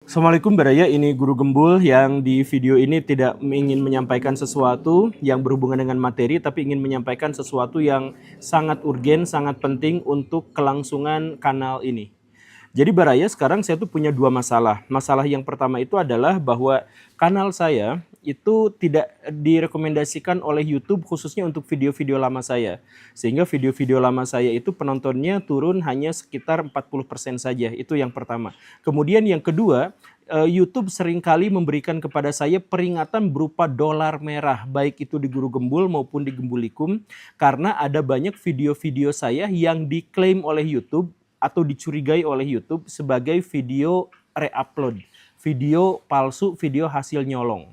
Assalamualaikum Baraya, ini Guru Gembul yang di video ini tidak ingin menyampaikan sesuatu yang berhubungan dengan materi, tapi ingin menyampaikan sesuatu yang sangat urgen, sangat penting untuk kelangsungan kanal ini. Jadi Baraya, sekarang saya tuh punya dua masalah. Masalah yang pertama itu adalah bahwa kanal saya itu tidak direkomendasikan oleh YouTube khususnya untuk video-video lama saya. Sehingga video-video lama saya itu penontonnya turun hanya sekitar 40% saja. Itu yang pertama. Kemudian yang kedua, YouTube seringkali memberikan kepada saya peringatan berupa dolar merah, baik itu di Guru Gembul maupun di Gembulikum, karena ada banyak video-video saya yang diklaim oleh YouTube atau dicurigai oleh YouTube sebagai video re-upload, video palsu, video hasil nyolong.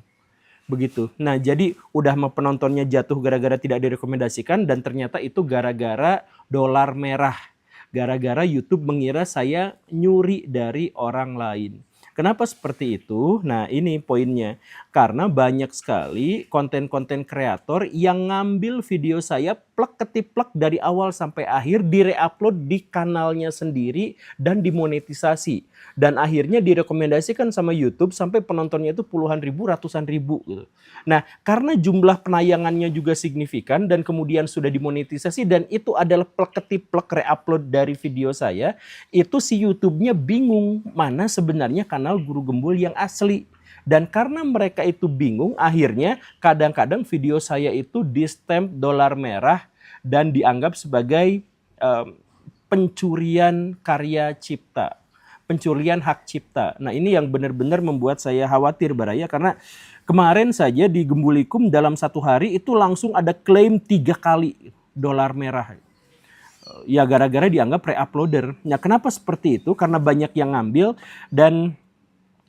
Begitu. Nah, jadi udah penontonnya jatuh gara-gara tidak direkomendasikan dan ternyata itu gara-gara dolar merah. Gara-gara YouTube mengira saya nyuri dari orang lain. Kenapa seperti itu? Nah, ini poinnya. Karena banyak sekali konten-konten kreator yang ngambil video saya plek ketiplek dari awal sampai akhir, di-reupload di kanalnya sendiri dan dimonetisasi. Dan akhirnya direkomendasikan sama YouTube sampai penontonnya itu puluhan ribu, ratusan ribu gitu. Nah, karena jumlah penayangannya juga signifikan dan kemudian sudah dimonetisasi dan itu adalah plek ketiplek re-upload dari video saya, itu si YouTube-nya bingung mana sebenarnya kanal Guru Gembul yang asli. Dan karena mereka itu bingung, akhirnya kadang-kadang video saya itu di-stamp dolar merah dan dianggap sebagai pencurian karya cipta, pencurian hak cipta. Nah, ini yang benar-benar membuat saya khawatir Baraya, karena kemarin saja di Gembulikum dalam satu hari itu langsung ada klaim 3 kali dolar merah. Ya gara-gara dianggap re-uploader. Nah, kenapa seperti itu? Karena banyak yang ngambil dan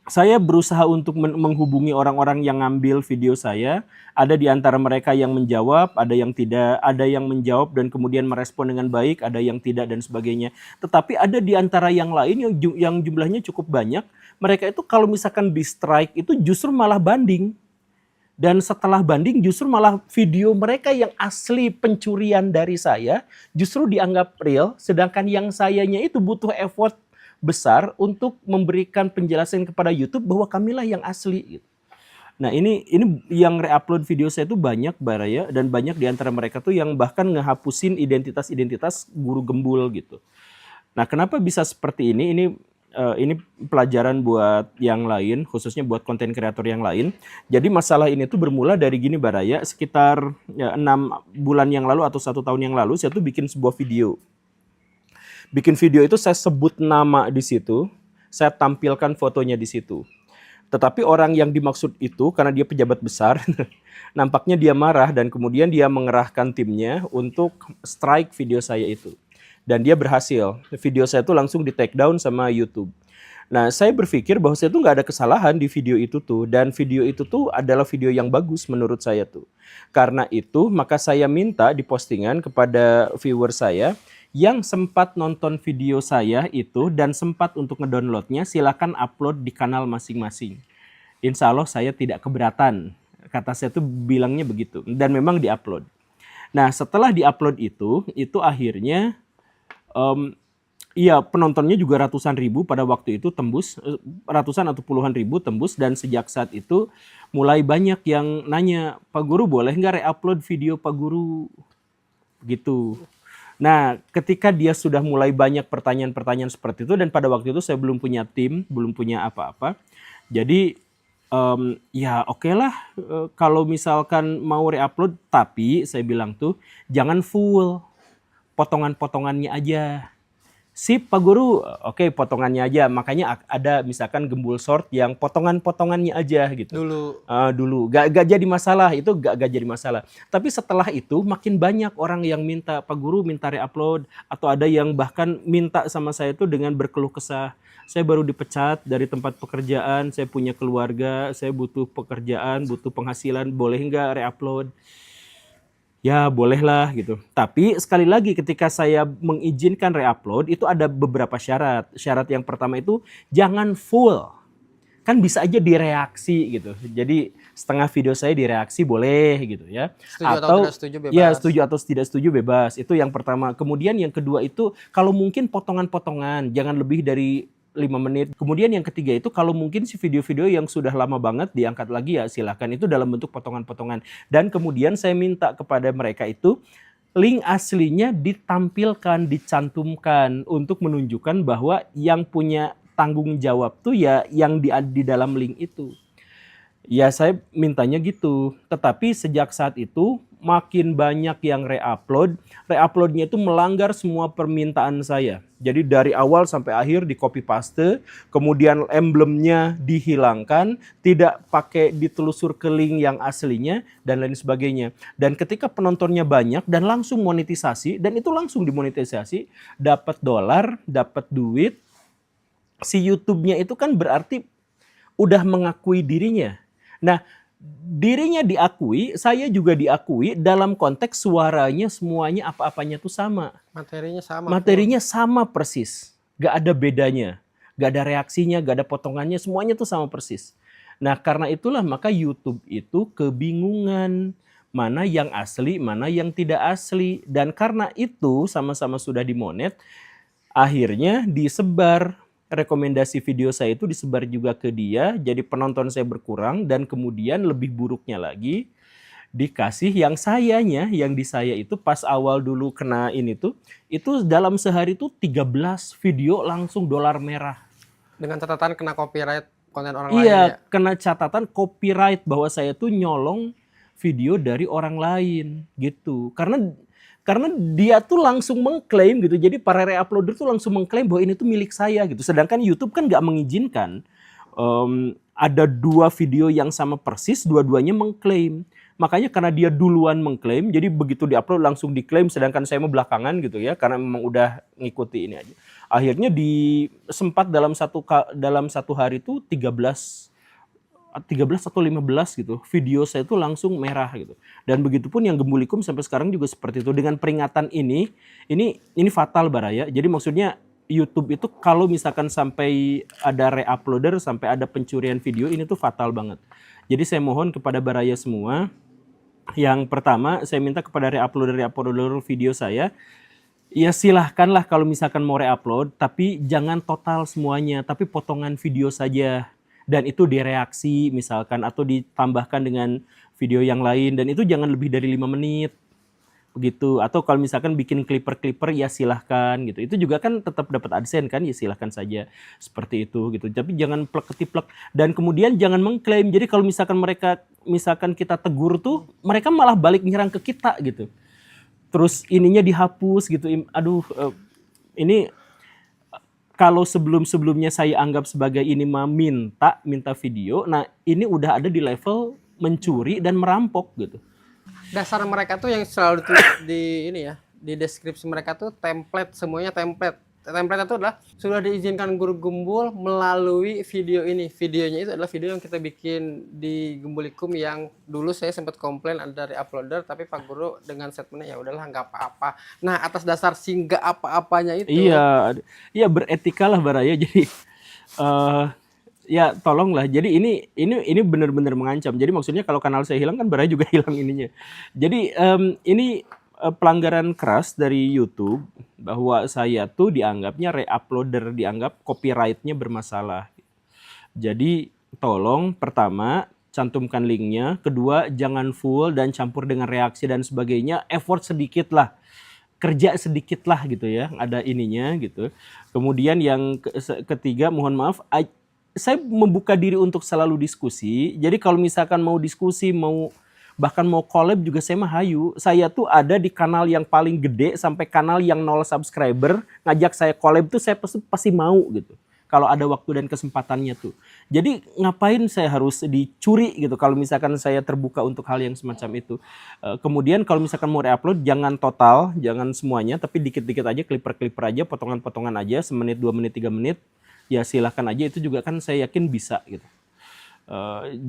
saya berusaha untuk menghubungi orang-orang yang ngambil video saya. Ada di antara mereka yang menjawab, ada yang tidak, ada yang menjawab dan kemudian merespon dengan baik, ada yang tidak dan sebagainya. Tetapi ada di antara yang lain yang jumlahnya cukup banyak, mereka itu kalau misalkan di strike itu justru malah banding. Dan setelah banding justru malah video mereka yang asli pencurian dari saya justru dianggap real, sedangkan yang sayanya itu butuh effort besar untuk memberikan penjelasan kepada YouTube bahwa kamilah yang asli. Nah, ini yang re-upload video saya itu banyak Baraya, dan banyak di antara mereka tuh yang bahkan ngehapusin identitas-identitas Guru Gembul gitu. Nah, kenapa bisa seperti ini? Ini pelajaran buat yang lain, khususnya buat konten kreator yang lain. Jadi masalah ini tuh bermula dari gini Baraya, sekitar 6 bulan yang lalu atau 1 tahun yang lalu saya tuh bikin sebuah video. Bikin video itu saya sebut nama di situ, saya tampilkan fotonya di situ. Tetapi orang yang dimaksud itu karena dia pejabat besar, nampaknya dia marah dan kemudian dia mengerahkan timnya untuk strike video saya itu. Dan dia berhasil. Video saya itu langsung di take down sama YouTube. Nah, saya berpikir bahwa saya tuh nggak ada kesalahan di video itu tuh. Dan video itu tuh adalah video yang bagus menurut saya tuh. Karena itu, maka saya minta di postingan kepada viewer saya yang sempat nonton video saya itu dan sempat untuk ngedownloadnya, silakan upload di kanal masing-masing. Insya Allah saya tidak keberatan. Kata saya tuh bilangnya begitu. Dan memang diupload. Nah, setelah diupload itu akhirnya iya, penontonnya juga ratusan ribu pada waktu itu tembus, ratusan atau puluhan ribu tembus, dan sejak saat itu mulai banyak yang nanya, Pak Guru boleh nggak re-upload video Pak Guru? Gitu. Nah, ketika dia sudah mulai banyak pertanyaan-pertanyaan seperti itu, dan pada waktu itu saya belum punya tim, belum punya apa-apa, jadi ya oke lah kalau misalkan mau re-upload, tapi saya bilang tuh jangan full, potongan-potongannya aja. Sip Pak Guru, oke potongannya aja. Makanya ada misalkan Gembul Short yang potongan-potongannya aja gitu. Dulu gak jadi masalah, itu gak jadi masalah. Tapi setelah itu makin banyak orang yang minta, Pak Guru minta re-upload. Atau ada yang bahkan minta sama saya itu dengan berkeluh kesah. Saya baru dipecat dari tempat pekerjaan, saya punya keluarga, saya butuh pekerjaan, butuh penghasilan, boleh nggak re-upload? Ya bolehlah gitu. Tapi sekali lagi ketika saya mengizinkan re-upload itu ada beberapa syarat. Syarat yang pertama itu jangan full. Kan bisa aja direaksi gitu. Jadi setengah video saya direaksi boleh gitu ya. Setuju atau tidak setuju bebas. Ya setuju atau tidak setuju bebas. Itu yang pertama. Kemudian yang kedua itu kalau mungkin potongan-potongan. Jangan lebih dari 5 menit. Kemudian yang ketiga itu kalau mungkin si video-video yang sudah lama banget diangkat lagi ya silahkan, itu dalam bentuk potongan-potongan. Dan kemudian saya minta kepada mereka itu link aslinya ditampilkan, dicantumkan untuk menunjukkan bahwa yang punya tanggung jawab tuh ya yang di dalam link itu. Ya saya mintanya gitu. Tetapi sejak saat itu makin banyak yang re-upload. Re-uploadnya itu melanggar semua permintaan saya. Jadi dari awal sampai akhir di copy paste, kemudian emblemnya dihilangkan, tidak pakai ditelusur ke link yang aslinya, dan lain sebagainya. Dan ketika penontonnya banyak dan langsung monetisasi, dan itu langsung dimonetisasi, dapat dolar, dapat duit, si YouTube-nya itu kan berarti udah mengakui dirinya. Nah, dirinya diakui, saya juga diakui dalam konteks suaranya semuanya apa-apanya tuh sama. Materinya sama. Materinya sama persis. Gak ada bedanya. Gak ada reaksinya, gak ada potongannya, semuanya tuh sama persis. Nah, karena itulah maka YouTube itu kebingungan. Mana yang asli, mana yang tidak asli. Dan karena itu sama-sama sudah dimonet, akhirnya disebar. Rekomendasi video saya itu disebar juga ke dia, jadi penonton saya berkurang, dan kemudian lebih buruknya lagi dikasih yang sayanya, yang di saya itu pas awal dulu kena ini tuh, itu dalam sehari tuh 13 video langsung dolar merah. Dengan catatan kena copyright konten orang lain Iya, ya? kena catatan copyright bahwa saya tuh nyolong video dari orang lain gitu. Karena dia tuh langsung mengklaim gitu. Jadi para re-uploader tuh langsung mengklaim bahwa ini tuh milik saya gitu. Sedangkan YouTube kan nggak mengizinkan. Ada 2 video yang sama persis, dua-duanya mengklaim. Makanya karena dia duluan mengklaim, jadi begitu diupload langsung diklaim, sedangkan saya mau belakangan gitu ya, karena memang udah ngikuti ini aja. Akhirnya sempat dalam satu hari itu 13 atau 15 gitu, video saya itu langsung merah gitu. Dan begitupun yang Gembulikum sampai sekarang juga seperti itu. Dengan peringatan ini fatal Baraya. Jadi maksudnya YouTube itu kalau misalkan sampai ada re-uploader, sampai ada pencurian video, ini tuh fatal banget. Jadi saya mohon kepada Baraya semua, yang pertama saya minta kepada re-uploader video saya, ya silahkanlah kalau misalkan mau re-upload, tapi jangan total semuanya, tapi potongan video saja. Dan itu direaksi misalkan atau ditambahkan dengan video yang lain, dan itu jangan lebih dari 5 menit begitu. Atau kalau misalkan bikin clipper ya silahkan gitu. Itu juga kan tetap dapat AdSense kan, ya silahkan saja seperti itu gitu. Tapi jangan plek-ketiplek, dan kemudian jangan mengklaim. Jadi kalau misalkan kita tegur tuh, mereka malah balik nyerang ke kita gitu. Terus ininya dihapus gitu. Aduh, ini kalau sebelumnya saya anggap sebagai ini minta video, nah ini udah ada di level mencuri dan merampok gitu. Dasar mereka tuh yang selalu ditulis di ini ya, di deskripsi mereka tuh template, semuanya template. Template itu adalah sudah diizinkan Guru Gembul melalui video ini. Videonya itu adalah video yang kita bikin di Gembulikum yang dulu saya sempat komplain ada dari uploader, tapi Pak Guru dengan statementnya ya udahlah nggak apa-apa. Nah, atas dasar nggak apa-apanya itu. Iya beretika lah Baraya. Jadi ya tolonglah. Jadi ini benar-benar mengancam. Jadi maksudnya kalau kanal saya hilang kan Baraya juga hilang ininya. Jadi ini pelanggaran keras dari YouTube bahwa saya tuh dianggapnya re-uploader, dianggap copyright-nya bermasalah. Jadi tolong pertama cantumkan linknya, kedua jangan full dan campur dengan reaksi dan sebagainya, effort sedikit lah, kerja sedikit lah gitu ya, ada ininya gitu. Kemudian yang ketiga, mohon maaf, saya membuka diri untuk selalu diskusi. Jadi kalau misalkan mau diskusi, bahkan mau collab juga saya mah hayu. Saya tuh ada di kanal yang paling gede sampai kanal yang 0 subscriber, ngajak saya collab tuh saya pasti mau gitu. Kalau ada waktu dan kesempatannya tuh. Jadi ngapain saya harus dicuri gitu kalau misalkan saya terbuka untuk hal yang semacam itu. Kemudian kalau misalkan mau re-upload jangan total, jangan semuanya, tapi dikit-dikit aja, clipper aja, potongan-potongan aja, 1 menit, 2 menit, 3 menit. Ya silahkan aja, itu juga kan saya yakin bisa gitu.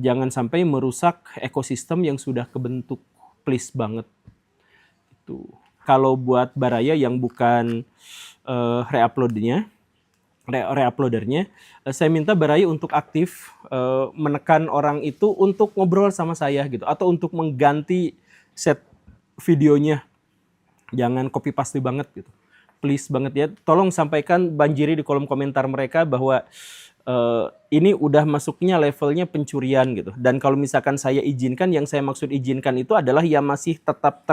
Jangan sampai merusak ekosistem yang sudah kebentuk, please banget. Itu. Kalau buat Baraya yang bukan re-uploadernya, saya minta Baraya untuk aktif menekan orang itu untuk ngobrol sama saya gitu, atau untuk mengganti set videonya. Jangan copy paste banget gitu. please banget ya, tolong sampaikan banjiri di kolom komentar mereka bahwa ini udah masuknya levelnya pencurian gitu. Dan kalau misalkan saya izinkan, yang saya maksud izinkan itu adalah ya masih tetap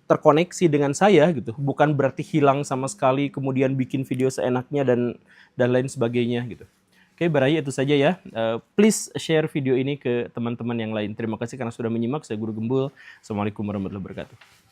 terkoneksi dengan saya gitu. Bukan berarti hilang sama sekali kemudian bikin video seenaknya dan lain sebagainya gitu. Oke, Baraya itu saja ya. Please share video ini ke teman-teman yang lain. Terima kasih karena sudah menyimak. Saya Guru Gembul. Assalamualaikum warahmatullahi wabarakatuh.